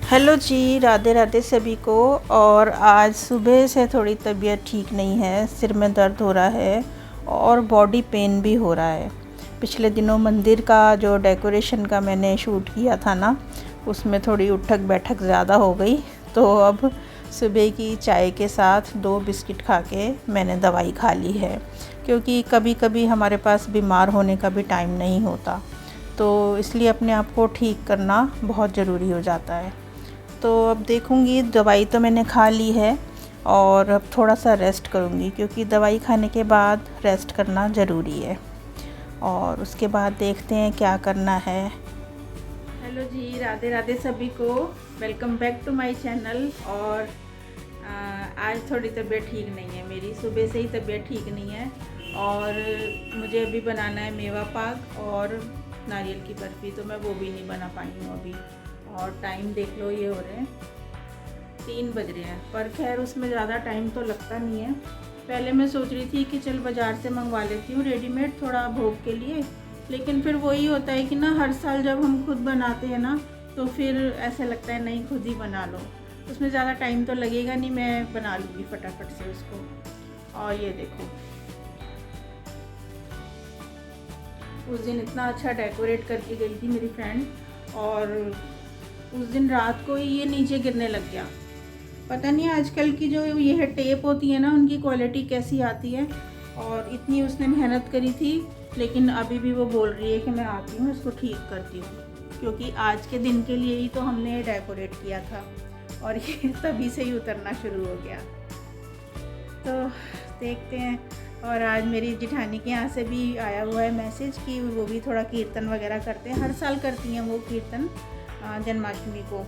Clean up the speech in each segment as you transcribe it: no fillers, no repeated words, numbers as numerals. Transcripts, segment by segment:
Hello जी, राधे राधे सभी को। और आज सुबह से थोड़ी तबीयत ठीक नहीं है, सिर में दर्द हो रहा है और बॉडी पेन भी हो रहा है। पिछले दिनों मंदिर का जो डेकोरेशन का मैंने शूट किया था ना, उसमें थोड़ी उठक बैठक ज़्यादा हो गई, तो अब सुबह की चाय के साथ 2 बिस्किट खा के मैंने दवाई खा ली है, क्योंकि कभी कभी हमारे पास बीमार होने का भी टाइम नहीं होता, तो इसलिए अपने आप को ठीक करना बहुत ज़रूरी हो जाता है। तो अब देखूँगी, दवाई तो मैंने खा ली है और अब थोड़ा सा रेस्ट करूँगी, क्योंकि दवाई खाने के बाद रेस्ट करना ज़रूरी है। और उसके बाद देखते हैं क्या करना है। हेलो जी, राधे राधे सभी को, welcome back to my channel. और आज थोड़ी तबीयत ठीक नहीं है मेरी, सुबह से ही तबीयत ठीक नहीं है और मुझे अभी बनाना है मेवा पाक और नारियल की बर्फ़ी, तो मैं वो भी नहीं बना पाई हूँ अभी। और टाइम देख लो, ये हो रहे हैं 3 बज रहे हैं, पर खैर उसमें ज़्यादा टाइम तो लगता नहीं है। पहले मैं सोच रही थी कि चल बाज़ार से मंगवा लेती हूँ रेडीमेड थोड़ा भोग के लिए, लेकिन फिर वही होता है कि ना, हर साल जब हम खुद बनाते हैं ना, तो फिर ऐसा लगता है नहीं, खुद ही बना लो, उसमें ज़्यादा टाइम तो लगेगा नहीं, मैं बना लूँगी फटाफट से उसको। और ये देखो, उस दिन इतना अच्छा डेकोरेट करके गई थी मेरी फ्रेंड, और उस दिन रात को ही ये नीचे गिरने लग गया। पता नहीं आजकल की जो ये है टेप होती है ना, उनकी क्वालिटी कैसी आती है। और इतनी उसने मेहनत करी थी, लेकिन अभी भी वो बोल रही है कि मैं आती हूँ, इसको ठीक करती हूँ, क्योंकि आज के दिन के लिए ही तो हमने डेकोरेट किया था और ये तभी से ही उतरना शुरू हो गया। तो देखते हैं। और आज मेरी जिठानी के यहाँ से भी आया हुआ है मैसेज कि वो भी थोड़ा कीर्तन वगैरह करते हैं, हर साल करती हैं वो कीर्तन जन्माष्टमी को,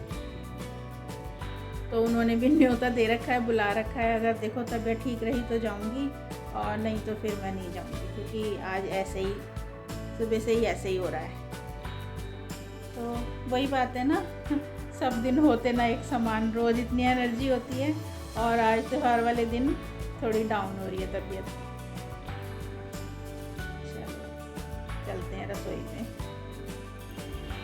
तो उन्होंने भी न्योता दे रखा है, बुला रखा है। अगर देखो तबीयत ठीक रही तो जाऊंगी, और नहीं तो फिर मैं नहीं जाऊंगी, क्योंकि आज ऐसे ही सुबह से ही ऐसे ही हो रहा है। तो वही बात है ना, सब दिन होते ना एक समान, रोज़ इतनी एनर्जी होती है और आज त्योहार वाले दिन थोड़ी डाउन हो रही है तबीयत। चलते हैं रसोई में।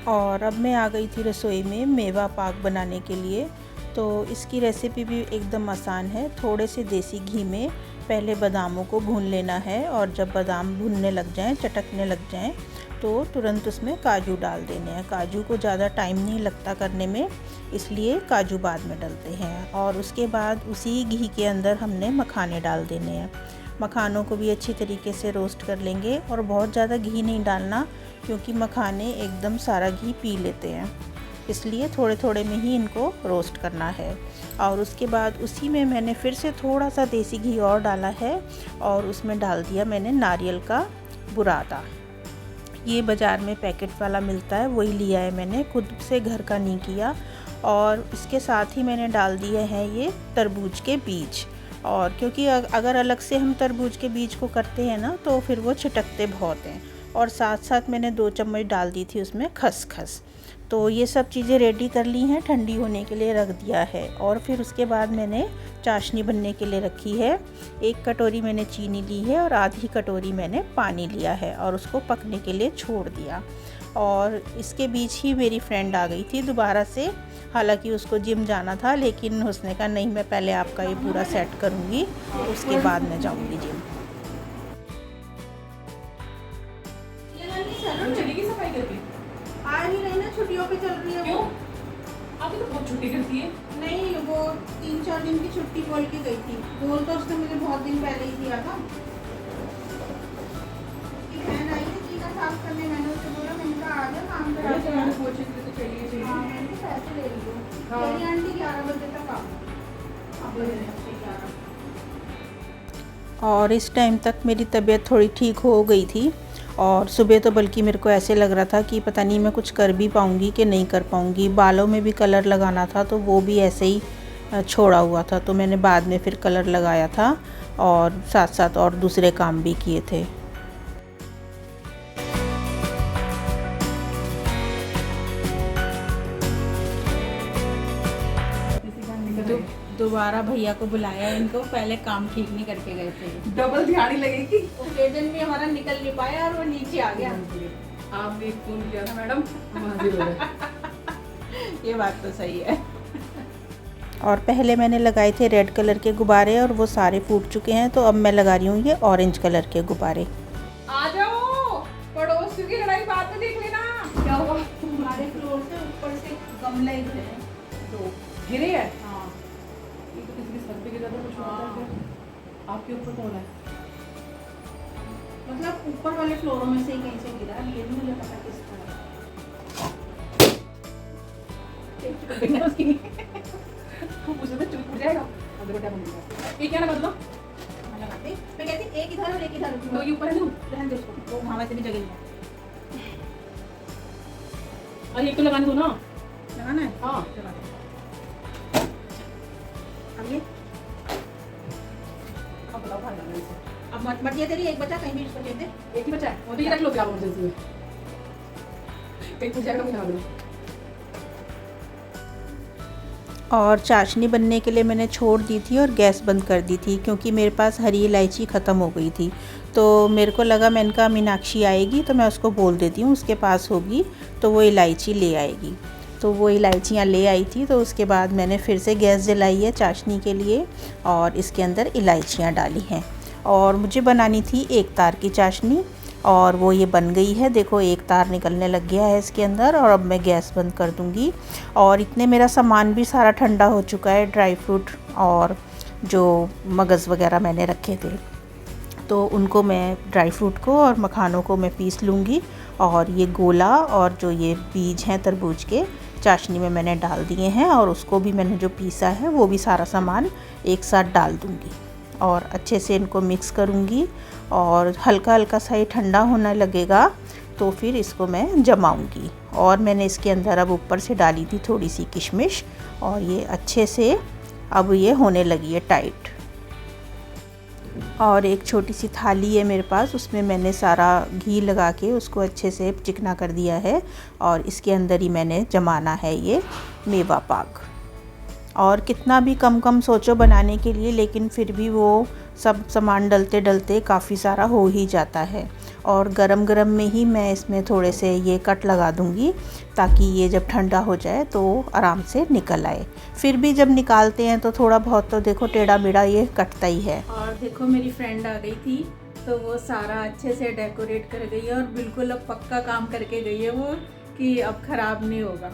और अब मैं आ गई थी रसोई में मेवा पाक बनाने के लिए। तो इसकी रेसिपी भी एकदम आसान है। थोड़े से देसी घी में पहले बादामों को भून लेना है, और जब बादाम भुनने लग जाएं, चटकने लग जाएं, तो तुरंत उसमें काजू डाल देने हैं। काजू को ज़्यादा टाइम नहीं लगता करने में, इसलिए काजू बाद में डलते हैं। और उसके बाद उसी घी के अंदर हमने मखाने डाल देने हैं। मखानों को भी अच्छी तरीके से रोस्ट कर लेंगे, और बहुत ज़्यादा घी नहीं डालना, क्योंकि मखाने एकदम सारा घी पी लेते हैं, इसलिए थोड़े थोड़े में ही इनको रोस्ट करना है। और उसके बाद उसी में मैंने फिर से थोड़ा सा देसी घी और डाला है, और उसमें डाल दिया मैंने नारियल का बुरादा। ये बाज़ार में पैकेट वाला मिलता है, वही लिया है मैंने, खुद से घर का नहीं किया। और इसके साथ ही मैंने डाल दिए हैं ये तरबूज के बीज। और क्योंकि अगर अलग से हम तरबूज के बीज को करते हैं ना, तो फिर वो छिटकते बहुत हैं। और साथ साथ मैंने 2 चम्मच डाल दी थी उसमें खसखस। तो ये सब चीज़ें रेडी कर ली हैं, ठंडी होने के लिए रख दिया है। और फिर उसके बाद मैंने चाशनी बनने के लिए रखी है। 1 कटोरी मैंने चीनी ली है और आधी कटोरी मैंने पानी लिया है, और उसको पकने के लिए छोड़ दिया। और इसके बीच ही मेरी फ्रेंड आ गई थी दोबारा से। हालांकि उसको जिम जाना था, लेकिन उसने कहा नहीं, मैं पहले आपका ये पूरा सेट करूँगी, उसके बाद मैं जाऊँगी जिम। आ ही नहीं ना, छुट्टियों पे चल रही है। क्यों? अभी तो बहुत छुट्टी करती है। नहीं, वो 3-4 दिन की छुट्टी बोल के गई थी। बोल तो उसने मुझे बहुत दिन पहले ही दिया था। उसकी बहन आई है चीज़ा साफ करने, मैंने उसे बोला, मैंने कहा आ जा काम करा के। मैंने कोचिंग के लिए तो चाहिए हाँ, मैंने पैसे ले लिए। हाँ। मेरी आंटी 11 बजे तक आ गई। और इस टाइम तक मेरी तबीयत थोड़ी ठीक हो गई थी। और सुबह तो बल्कि मेरे को ऐसे लग रहा था कि पता नहीं मैं कुछ कर भी पाऊँगी कि नहीं कर पाऊँगी। बालों में भी कलर लगाना था, तो वो भी ऐसे ही छोड़ा हुआ था, तो मैंने बाद में फिर कलर लगाया था, और साथ साथ और दूसरे काम भी किए थे। दोबारा भैया को बुलाया इनको, पहले काम ठीक नहीं करके गए थे। डबल दिहाड़ी लगेगी। ओकेजन भी हमारा निकल नहीं पाया और वो नीचे आ गया। आपने फोन किया था मैडम, हम हाजिर हो गए। ये बात तो सही है। और पहले मैंने लगाए थे रेड कलर के गुब्बारे और वो सारे फूट चुके हैं, तो अब मैं लगा रही हूँ ये ऑरेंज कलर के गुब्बारे। आ जाओ, पड़ोसियों की लड़ाई बाद में देख लेना। क्या हुआ? हमारे फ्लोर से ऊपर से गमले गिरे दो। गिरे है? हाँ, ये तो किसी के सर पे गिरा था, कुछ हुआ था क्या? आपके ऊपर कौन है? मतलब ऊपर वाले फ्लोरों में से ही कहीं से गिरा, ये नहीं मुझे पता किसका है। मुझे तो चुप हो जाएगा। अंदर बैठा बोलूंगा। ये क्या लगा दो? मैं कहती एक इधर और एक इधर, तो ये ऊपर है ना? रहने दो उसको, वो वहाँ वैसे भी जगह नहीं है। और एक तो लगाने दो ना। लगाना है? हाँ। लगा दो। अब ये अब बताओ भाई लगाने से। अब मत ये तेरी एक बचा, कहीं भी इसको दे दे। एक ही बचा है। वो तो ये रख लो क्या इमरजेंसी में। कहीं पूछ जाएगा मुझे लगा दो। और चाशनी बनने के लिए मैंने छोड़ दी थी और गैस बंद कर दी थी, क्योंकि मेरे पास हरी इलायची ख़त्म हो गई थी। तो मेरे को लगा, मैंने कहा मीनाक्षी आएगी तो मैं उसको बोल देती हूँ, उसके पास होगी तो वो इलायची ले आएगी। तो वो इलायचियाँ ले आई थी, तो उसके बाद मैंने फिर से गैस जलाई है चाशनी के लिए और इसके अंदर इलायचियाँ डाली हैं। और मुझे बनानी थी एक तार की चाशनी, और वो ये बन गई है। देखो एक तार निकलने लग गया है इसके अंदर। और अब मैं गैस बंद कर दूंगी। और इतने मेरा सामान भी सारा ठंडा हो चुका है, ड्राई फ्रूट और जो मगज़ वगैरह मैंने रखे थे, तो उनको मैं ड्राई फ्रूट को और मखानों को मैं पीस लूँगी। और ये गोला और जो ये बीज हैं तरबूज के, चाशनी में मैंने डाल दिए हैं, और उसको भी मैंने जो पीसा है वो भी सारा सामान एक साथ डाल दूँगी और अच्छे से इनको मिक्स करूँगी। और हल्का हल्का सा ही ठंडा होने लगेगा तो फिर इसको मैं जमाऊँगी। और मैंने इसके अंदर अब ऊपर से डाली थी थोड़ी सी किशमिश, और ये अच्छे से अब ये होने लगी है टाइट। और एक छोटी सी थाली है मेरे पास, उसमें मैंने सारा घी लगा के उसको अच्छे से चिकना कर दिया है, और इसके अंदर ही मैंने जमाना है ये मेवा पाक। और कितना भी कम कम सोचो बनाने के लिए, लेकिन फिर भी वो सब सामान डलते डलते काफ़ी सारा हो ही जाता है। और गरम गरम में ही मैं इसमें थोड़े से ये कट लगा दूंगी, ताकि ये जब ठंडा हो जाए तो आराम से निकल आए। फिर भी जब निकालते हैं तो थोड़ा बहुत तो देखो टेढ़ा मेढ़ा ये कटता ही है। और देखो मेरी फ्रेंड आ गई थी, तो वो सारा अच्छे से डेकोरेट कर गई है और बिल्कुल अब पक्का काम करके गई है वो, कि अब ख़राब नहीं होगा।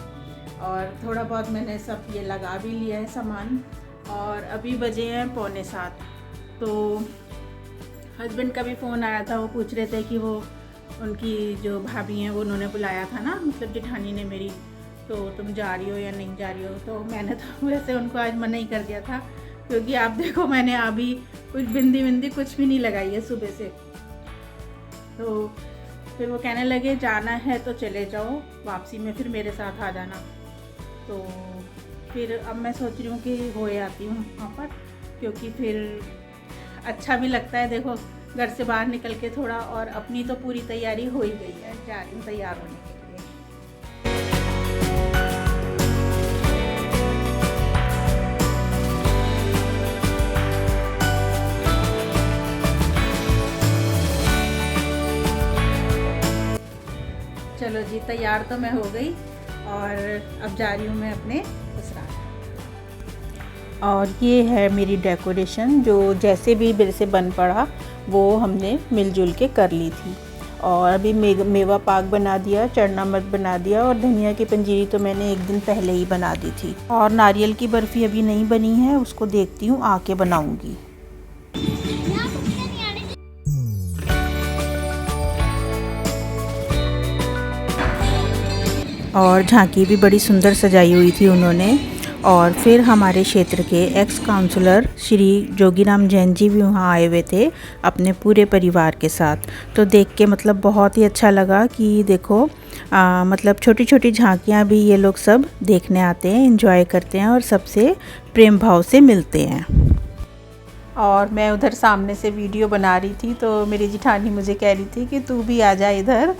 और थोड़ा बहुत मैंने सब ये लगा भी लिया है सामान। और अभी बजे हैं 6:45, तो हस्बैंड का भी फ़ोन आया था। वो पूछ रहे थे कि वो उनकी जो भाभी हैं वो उन्होंने बुलाया था ना, मतलब जेठानी ने मेरी, तो तुम जा रही हो या नहीं जा रही हो। तो मैंने तो वैसे उनको आज मना ही कर दिया था, क्योंकि आप देखो मैंने अभी कुछ बिंदी विंदी कुछ भी नहीं लगाई है सुबह से। तो फिर वो कहने लगे जाना है तो चले जाओ, वापसी में फिर मेरे साथ आ जाना। तो फिर अब मैं सोच रही हूँ कि होए आती हूँ वहाँ पर, क्योंकि फिर अच्छा भी लगता है। देखो घर से बाहर निकल के थोड़ा, और अपनी तो पूरी तैयारी हो ही गई है, जा रही हूँ तैयार होने के लिए। चलो जी, तैयार तो मैं हो गई और अब जा रही हूँ मैं अपने ससुराल। और ये है मेरी डेकोरेशन, जो जैसे भी मेरे से बन पड़ा वो हमने मिलजुल के कर ली थी। और अभी मेवा पाक बना दिया, चढ़ना मत बना दिया, और धनिया की पंजीरी तो मैंने एक दिन पहले ही बना दी थी। और नारियल की बर्फ़ी अभी नहीं बनी है, उसको देखती हूँ आके बनाऊँगी। और झांकी भी बड़ी सुंदर सजाई हुई थी उन्होंने। और फिर हमारे क्षेत्र के एक्स काउंसलर श्री जोगीराम जैन जी भी वहाँ आए हुए थे अपने पूरे परिवार के साथ। तो देख के मतलब बहुत ही अच्छा लगा कि देखो मतलब छोटी छोटी झांकियाँ भी ये लोग सब देखने आते हैं, एंजॉय करते हैं और सबसे प्रेम भाव से मिलते हैं। और मैं उधर सामने से वीडियो बना रही थी, तो मेरी जिठानी मुझे कह रही थी कि तू भी आ जा इधर।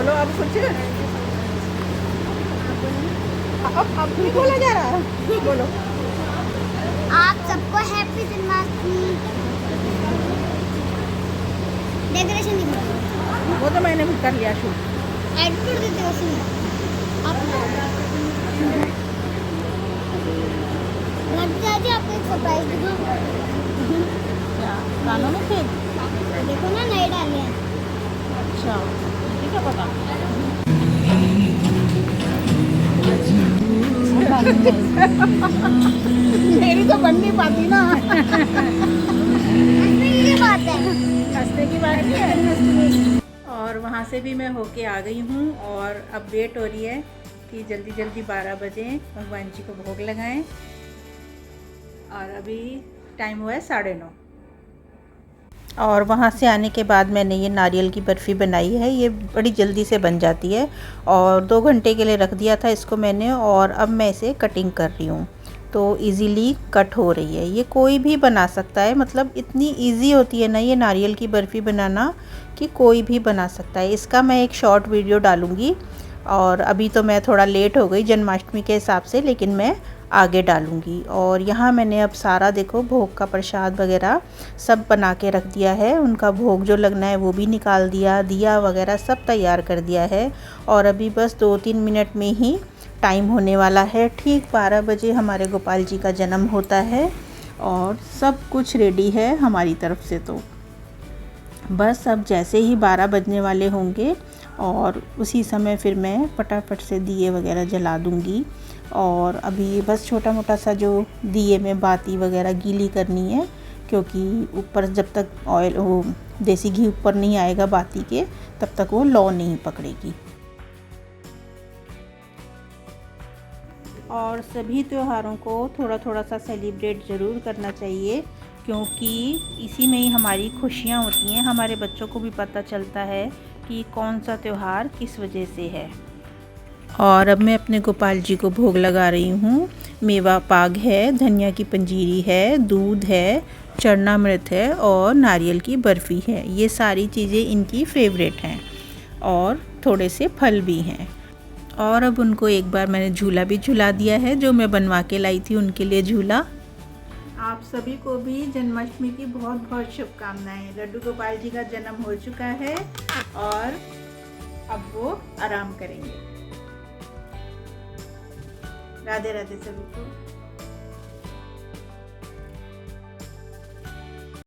बोलो अब कुछ। अब नहीं बोला जा रहा, बोलो। आप सबको हैप्पी जन्माष्टमी। डेकोरेशन दिखाओ। वो तो मैंने भी कर लिया शूट। ऐड कर देते हो उसमें आप। दादी आपको एक सरप्राइज दिखाऊं। क्या कानों में थे? देखो ना, नए डाले हैं। अच्छा, ठीक है पता। मेरी तो बन नहीं पाती ना। ये बात है। हंसने की बात नहीं है। और वहाँ से भी मैं होके आ गई हूँ और अब वेट हो रही है कि जल्दी जल्दी 12 बजे भगवान जी को भोग लगाएं। और अभी टाइम हुआ है 9:30। और वहाँ से आने के बाद मैंने ये नारियल की बर्फ़ी बनाई है। ये बड़ी जल्दी से बन जाती है और 2 घंटे के लिए रख दिया था इसको मैंने, और अब मैं इसे कटिंग कर रही हूँ तो इजीली कट हो रही है। ये कोई भी बना सकता है, मतलब इतनी इजी होती है ना ये नारियल की बर्फ़ी बनाना कि कोई भी बना सकता है। इसका मैं एक शॉर्ट वीडियो डालूँगी। और अभी तो मैं थोड़ा लेट हो गई जन्माष्टमी के हिसाब से, लेकिन मैं आगे डालूँगी। और यहाँ मैंने अब सारा देखो भोग का प्रसाद वगैरह सब बना के रख दिया है। उनका भोग जो लगना है वो भी निकाल दिया, दिया वगैरह सब तैयार कर दिया है। और अभी बस 2-3 मिनट में ही टाइम होने वाला है। ठीक 12 बजे हमारे गोपाल जी का जन्म होता है और सब कुछ रेडी है हमारी तरफ से। तो बस अब जैसे ही 12 बजने वाले होंगे और उसी समय फिर मैं फटाफट से दिए वगैरह जला दूंगी। और अभी बस छोटा मोटा सा जो दिए में बाती वगैरह गीली करनी है, क्योंकि ऊपर जब तक ऑयल वो देसी घी ऊपर नहीं आएगा बाती के तब तक वो लौ नहीं पकड़ेगी। और सभी त्योहारों को थोड़ा थोड़ा सा सेलिब्रेट ज़रूर करना चाहिए, क्योंकि इसी में ही हमारी खुशियाँ होती हैं। हमारे बच्चों को भी पता चलता है कि कौन सा त्यौहार किस वजह से है। और अब मैं अपने गोपाल जी को भोग लगा रही हूँ। मेवा पाग है, धनिया की पंजीरी है, दूध है, चरणामृत है और नारियल की बर्फ़ी है। ये सारी चीज़ें इनकी फेवरेट हैं और थोड़े से फल भी हैं। और अब उनको एक बार मैंने झूला भी झूला दिया है, जो मैं बनवा के लाई थी उनके लिए झूला। आप सभी को भी जन्माष्टमी की बहुत बहुत शुभकामनाएं। लड्डू गोपाल जी का जन्म हो चुका है और अब वो आराम करेंगे। राधे राधे सभी को।